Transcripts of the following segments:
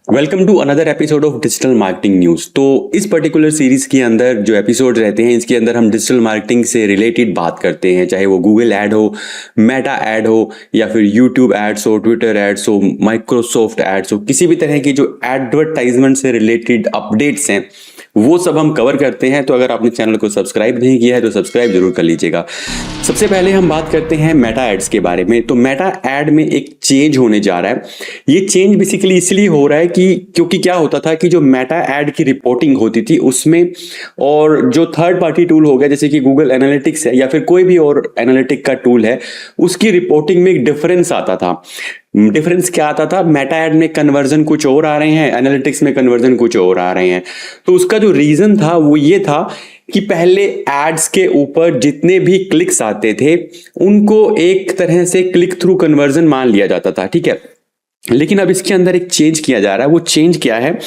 Welcome to another episode of digital marketing news. तो इस particular series के अंदर जो एपिसोड रहते हैं इसके अंदर हम डिजिटल मार्केटिंग से रिलेटेड बात करते हैं, चाहे वो गूगल ऐड हो, मेटा ऐड हो या फिर यूट्यूब एड्स हो, ट्विटर एड्स हो, माइक्रोसॉफ्ट एड्स हो, किसी भी तरह की जो एडवर्टाइजमेंट से रिलेटेड अपडेट्स हैं वो सब हम कवर करते हैं। तो अगर आपने चैनल को सब्सक्राइब नहीं किया है तो सब्सक्राइब जरूर कर लीजिएगा। सबसे पहले हम बात करते हैं मेटा एड्स के बारे में। तो मेटा एड में एक चेंज होने जा रहा है। ये चेंज बेसिकली इसलिए हो रहा है क्योंकि क्या होता था कि जो मेटा एड की रिपोर्टिंग होती थी उसमें, और जो थर्ड पार्टी टूल हो गया जैसे कि गूगल एनालिटिक्स है या फिर कोई भी और एनालिटिक का टूल है, उसकी रिपोर्टिंग में एक डिफरेंस आता था। डिफरेंस क्या आता था? मेटा एड में कन्वर्जन कुछ और आ रहे हैं, एनालिटिक्स में कन्वर्जन कुछ और आ रहे हैं। तो उसका जो रीजन था वो ये था कि पहले एड्स के ऊपर जितने भी क्लिक्स आते थे उनको एक तरह से क्लिक थ्रू कन्वर्जन मान लिया जाता था, ठीक है। लेकिन अब इसके अंदर एक चेंज किया जा रहा है। वो चेंज क्या है?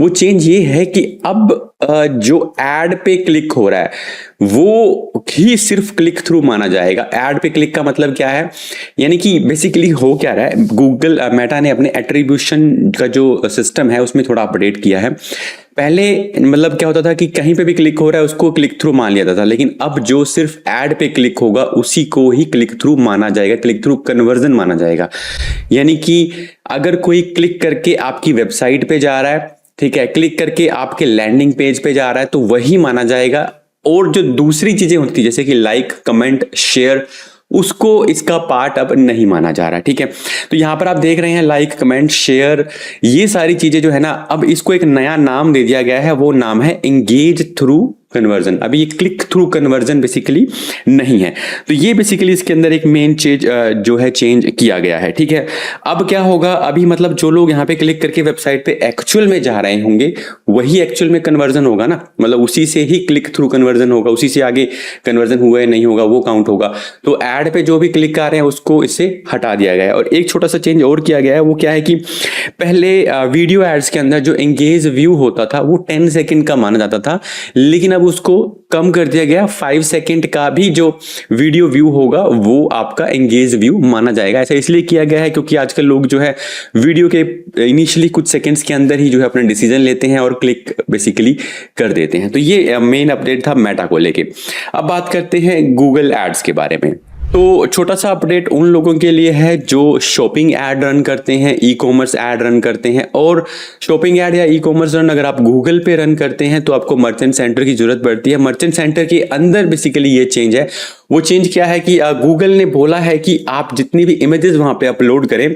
वो चेंज ये है कि अब जो एड पे क्लिक हो रहा है वो ही सिर्फ क्लिक थ्रू माना जाएगा। एड पे क्लिक का मतलब क्या है? यानी कि बेसिकली हो क्या रहा है, गूगल मेटा ने अपने एट्रीब्यूशन का जो सिस्टम है उसमें थोड़ा अपडेट किया है। पहले मतलब क्या होता था कि कहीं पे भी क्लिक हो रहा है उसको क्लिक थ्रू मान लिया जाता था, लेकिन अब जो सिर्फ एड पे क्लिक होगा उसी को ही क्लिक थ्रू माना जाएगा, क्लिक थ्रू कन्वर्जन माना जाएगा। यानी कि अगर कोई क्लिक करके आपकी वेबसाइट पे जा रहा है, ठीक है, क्लिक करके आपके लैंडिंग पेज पे जा रहा है तो वही माना जाएगा। और जो दूसरी चीजें होती जैसे कि लाइक, कमेंट, शेयर, उसको इसका पार्ट अब नहीं माना जा रहा, ठीक है। तो यहां पर आप देख रहे हैं लाइक, कमेंट, शेयर, ये सारी चीजें जो है ना, अब इसको एक नया नाम दे दिया गया है। वो नाम है एंगेज थ्रू कन्वर्जन। अभी ये क्लिक थ्रू कन्वर्जन बेसिकली नहीं है। तो ये बेसिकली इसके अंदर एक मेन चीज जो है चेंज किया गया है, ठीक है। अब क्या होगा, अभी मतलब जो लोग यहाँ पे क्लिक करके वेबसाइट पे एक्चुअल में जा रहे होंगे वही एक्चुअल में कन्वर्जन होगा ना, मतलब उसी से ही क्लिक थ्रू कन्वर्जन होगा, उसी से आगे कन्वर्जन हुआ है नहीं होगा वो काउंट होगा। तो एड पे जो भी क्लिक आ रहे हैं उसको इससे हटा दिया गया है। और एक छोटा सा चेंज और किया गया है, वो क्या है कि पहले वीडियो एड्स के अंदर जो एंगेज व्यू होता था वो 10 सेकेंड का माना जाता था, लेकिन अब उसको कम कर दिया गया। 5 सेकेंड का भी जो वीडियो व्यू होगा वो आपका एंगेज व्यू माना जाएगा। ऐसा इसलिए किया गया है क्योंकि आजकल लोग जो है वीडियो के इनिशियली कुछ सेकंड्स के अंदर ही जो है अपना डिसीजन लेते हैं और क्लिक बेसिकली कर देते हैं। तो ये मेन अपडेट था मेटा को लेके। अब बात करते हैं गूगल एड्स के बारे में। तो छोटा सा अपडेट उन लोगों के लिए है जो शॉपिंग ऐड रन करते हैं, ई कॉमर्स ऐड रन करते हैं। और शॉपिंग ऐड या ई कॉमर्स रन अगर आप गूगल पे रन करते हैं तो आपको मर्चेंट सेंटर की जरूरत पड़ती है। मर्चेंट सेंटर के अंदर बेसिकली ये चेंज है। वो चेंज क्या है कि गूगल ने बोला है कि आप जितनी भी इमेजेस वहां पे अपलोड करें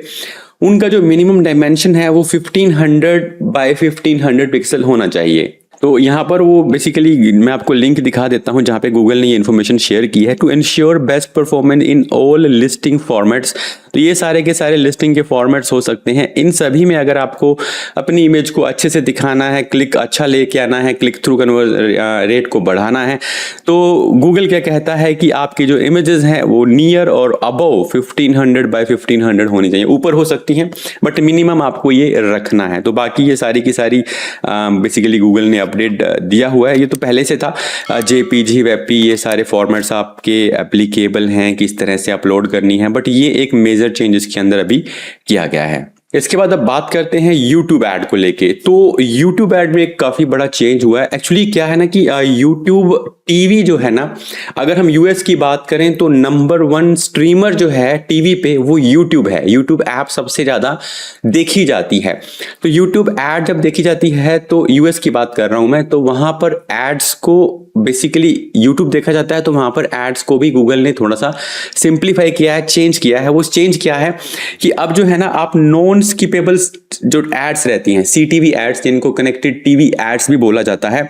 उनका जो मिनिमम डायमेंशन है वो 1500 बाय 1500 पिक्सल होना चाहिए। तो यहाँ पर वो बेसिकली मैं आपको लिंक दिखा देता हूँ जहाँ पे गूगल ने ये इन्फॉर्मेशन शेयर की है। To ensure best performance in all listing formats. तो ये सारे के सारे लिस्टिंग के फॉर्मेट्स हो सकते हैं। इन सभी में अगर आपको अपनी इमेज को अच्छे से दिखाना है, क्लिक अच्छा लेके आना है, क्लिक थ्रू रेट को बढ़ाना है, तो गूगल क्या कहता है कि आपकी जो इमेजेस हैं वो नियर और अबव 1500 बाय 1500 होनी चाहिए। ऊपर हो सकती हैं बट मिनिमम आपको ये रखना है। तो बाकी ये सारी की सारी बेसिकली गूगल ने अपडेट दिया हुआ है। ये तो पहले से था, जेपीजी, वेबपी, ये सारे फॉर्मेट्स आपके एप्लीकेबल हैं किस तरह से अपलोड करनी है, बट ये एक मेजर चेंजेस के अंदर अभी किया गया है। इसके बाद अब बात करते हैं यूट्यूब ऐड को लेके। तो यूट्यूब ऐड में एक काफी बड़ा चेंज हुआ है। एक्चुअली क्या है ना कि यूट्यूब टीवी जो है ना, अगर हम यूएस की बात करें तो नंबर 1 स्ट्रीमर जो है टीवी पे वो यूट्यूब है। यूट्यूब ऐप सबसे ज्यादा देखी जाती है। तो यूट्यूब ऐड जब देखी जाती है तो यूएस की बात कर रहा हूं मैं, तो वहां पर एड्स को बेसिकली यूट्यूब देखा जाता है तो वहां पर एड्स को भी गूगल ने थोड़ा सा सिंप्लीफाई किया है, चेंज किया है। वो चेंज क्या है कि अब जो है ना आप नॉन स्किपेबल जो एड्स रहती हैं, सीटीवी एड्स, जिनको कनेक्टेड टीवी एड्स भी बोला जाता है,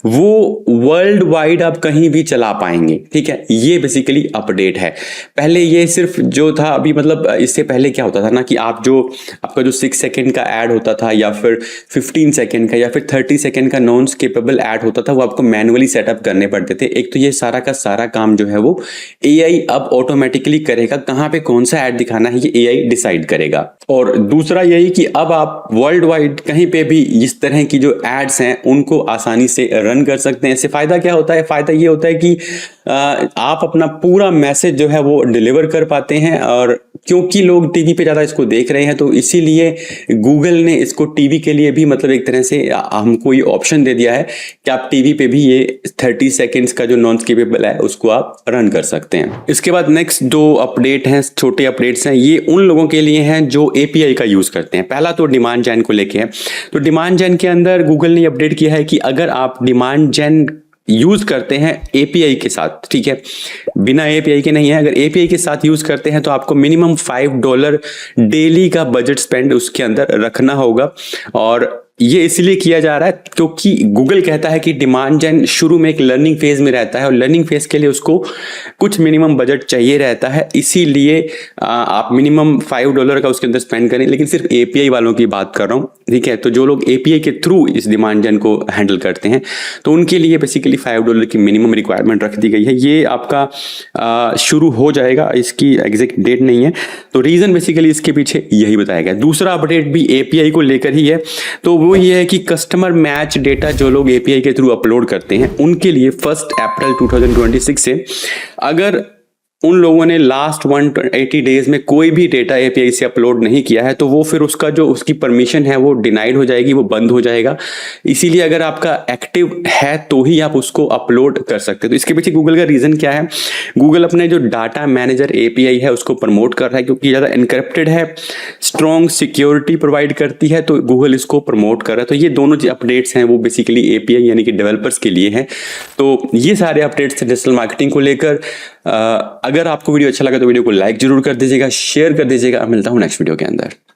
वो वर्ल्ड वाइड आप कहीं भी चला पाएंगे, ठीक है। ये बेसिकली अपडेट है। पहले ये सिर्फ जो था अभी, मतलब इससे पहले क्या होता था ना कि आपका जो 6 सेकेंड का एड होता था या फिर 15 सेकेंड का या फिर 30 सेकेंड का नॉन स्किपेबल एड होता था, वो आपको मैनुअली सेटअप करने पड़ते थे। एक तो ये सारा का सारा काम जो है वो एआई अब ऑटोमेटिकली करेगा। कहां पे कौन सा ऐड दिखाना है ये एआई डिसाइड करेगा। और दूसरा यही कि अब आप वर्ल्ड वाइड कहीं पे भी इस तरह की जो एड्स हैं उनको आसानी से रन कर सकते हैं। इससे फ़ायदा क्या होता है? फ़ायदा ये होता है कि आप अपना पूरा मैसेज जो है वो डिलीवर कर पाते हैं, और क्योंकि लोग टीवी पे ज़्यादा इसको देख रहे हैं तो इसीलिए गूगल ने इसको टीवी के लिए भी मतलब एक तरह से हमको ये ऑप्शन दे दिया है कि आप टीवी पे भी ये 30 सेकेंड्स का जो नॉन स्किपेबल है उसको आप रन कर सकते हैं। इसके बाद नेक्स्ट 2 अपडेट हैं, छोटे अपडेट्स हैं, ये उन लोगों के लिए हैं जो एपीआई का यूज़ करते हैं। पहला तो डिमांड जेन को लेके है। तो डिमांड जेन के अंदर गूगल ने अपडेट किया है कि अगर आप डिमांड जेन यूज करते हैं एपीआई के साथ, ठीक है, बिना एपीआई के नहीं है, अगर एपीआई के साथ यूज करते हैं तो आपको मिनिमम $5 डेली का बजट स्पेंड उसके अंदर रखना होगा। और ये इसलिए किया जा रहा है क्योंकि गूगल कहता है कि डिमांड जेन शुरू में एक लर्निंग फेज में रहता है और लर्निंग फेज के लिए उसको कुछ मिनिमम बजट चाहिए रहता है, इसीलिए आप मिनिमम $5 का उसके अंदर स्पेंड करें। लेकिन सिर्फ एपीआई वालों की बात कर रहा हूँ, ठीक है। तो जो लोग एपीआई के थ्रू इस डिमांड जेन को हैंडल करते हैं तो उनके लिए बेसिकली $5 की मिनिमम रिक्वायरमेंट रख दी गई है। ये आपका शुरू हो जाएगा, इसकी एग्जैक्ट डेट नहीं है। तो रीजन बेसिकली इसके पीछे यही बताया गया। दूसरा अपडेट भी एपीआई को लेकर ही है, तो वो ये है कि कस्टमर मैच डेटा जो लोग एपीआई के थ्रू अपलोड करते हैं उनके लिए 1 अप्रैल 2026 से अगर उन लोगों ने लास्ट 180 डेज में कोई भी डेटा एपीआई से अपलोड नहीं किया है तो वो फिर उसका जो उसकी परमिशन है वो डिनाइड हो जाएगी, वो बंद हो जाएगा। इसीलिए अगर आपका एक्टिव है तो ही आप उसको अपलोड कर सकते हैं। तो इसके पीछे गूगल का रीजन क्या है? गूगल अपने जो डाटा मैनेजर एपीआई है उसको प्रमोट कर रहा है क्योंकि ज़्यादा एनक्रिप्टेड है, स्ट्रॉन्ग सिक्योरिटी प्रोवाइड करती है, तो गूगल इसको प्रमोट कर रहा है। तो ये दोनों जो अपडेट्स हैं वो बेसिकली एपीआई यानी कि डेवलपर्स के लिए हैं। तो ये सारे अपडेट्स डिजिटल मार्केटिंग को लेकर। अगर आपको वीडियो अच्छा लगा तो वीडियो को लाइक जरूर कर दीजिएगा, शेयर कर दीजिएगा। मिलता हूँ नेक्स्ट वीडियो के अंदर।